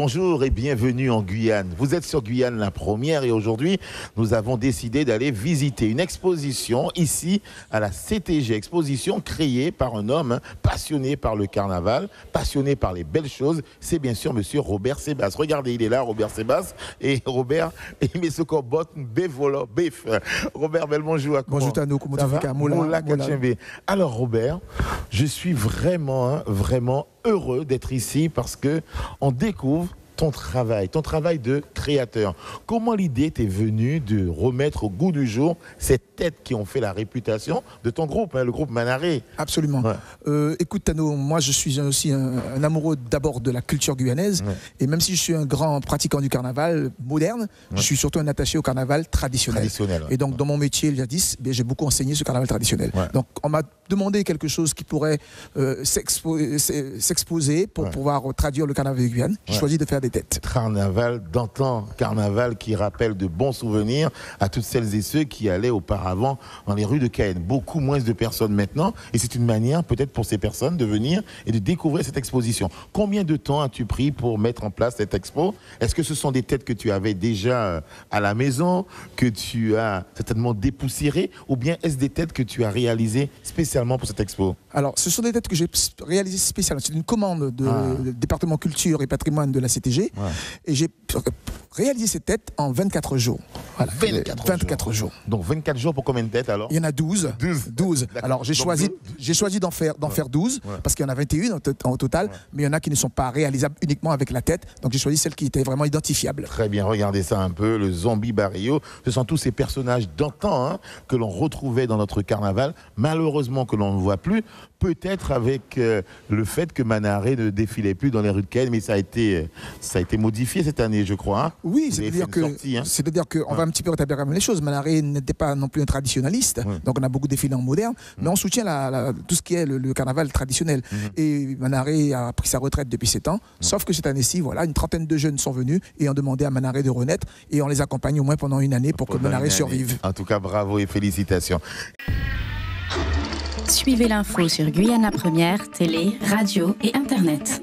Bonjour et bienvenue en Guyane. Vous êtes sur Guyane la première et aujourd'hui, nous avons décidé d'aller visiter une exposition ici à la CTG. Exposition créée par un homme passionné par le carnaval, passionné par les belles choses. C'est bien sûr monsieur Robert Sebas. Regardez, il est là, Robert Sebas. Et Robert, il met ce qu'on botte, bif. Robert, bel bonjour. Bonjour Tano, comment tu vas? Moula. Alors Robert, je suis vraiment heureux d'être ici parce que on découvre ton travail de créateur. Comment l'idée t'est venue de remettre au goût du jour ces têtes qui ont fait la réputation de ton groupe, le groupe Manaré? Absolument. Ouais. Écoute Tano, moi je suis aussi un amoureux d'abord de la culture guyanaise, ouais. Et même si je suis un grand pratiquant du carnaval moderne, ouais. Je suis surtout un attaché au carnaval traditionnel. Ouais. Et donc dans mon métier, jadis, j'ai beaucoup enseigné ce carnaval traditionnel. Ouais. Donc on m'a demandé quelque chose qui pourrait s'exposer pour pouvoir traduire le carnaval de Guyane. J'ai choisi de faire des têtes. Carnaval d'antan, carnaval qui rappelle de bons souvenirs à toutes celles et ceux qui allaient auparavant dans les rues de Cayenne. Beaucoup moins de personnes maintenant, et c'est une manière peut-être pour ces personnes de venir et de découvrir cette exposition. Combien de temps as-tu pris pour mettre en place cette expo? Est-ce que ce sont des têtes que tu avais déjà à la maison, que tu as certainement dépoussiérées, ou bien est-ce des têtes que tu as réalisées spécialement pour cette expo? Alors, ce sont des têtes que j'ai réalisées spécialement. C'est une commande du département culture et patrimoine de la CTG. Ouais. Et j'ai réalisé ces têtes en 24 jours. Voilà. 24 jours. Donc 24 jours pour combien de têtes alors? Il y en a 12. 12. Alors j'ai choisi d'en faire 12 parce qu'il y en a 21 au total, mais il y en a qui ne sont pas réalisables uniquement avec la tête. Donc j'ai choisi celles qui étaient vraiment identifiables. Très bien, regardez ça un peu, le Zombie Barrio. Ce sont tous ces personnages d'antan que l'on retrouvait dans notre carnaval, malheureusement que l'on ne voit plus. Peut-être avec le fait que Manaré ne défilait plus dans les rues de Cayenne, mais ça a été modifié cette année, je crois. Hein. Oui, c'est-à-dire qu'on va un petit peu rétablir les choses. Manaré n'était pas non plus un traditionnaliste, donc on a beaucoup défilé en moderne, mais on soutient tout ce qui est le carnaval traditionnel. Et Manaré a pris sa retraite depuis 7 ans, sauf que cette année-ci, voilà, une trentaine de jeunes sont venus et ont demandé à Manaré de renaître, et on les accompagne au moins pendant une année pour que Manaré survive. En tout cas, bravo et félicitations. Suivez l'info sur Guyane la Première, télé, radio et internet.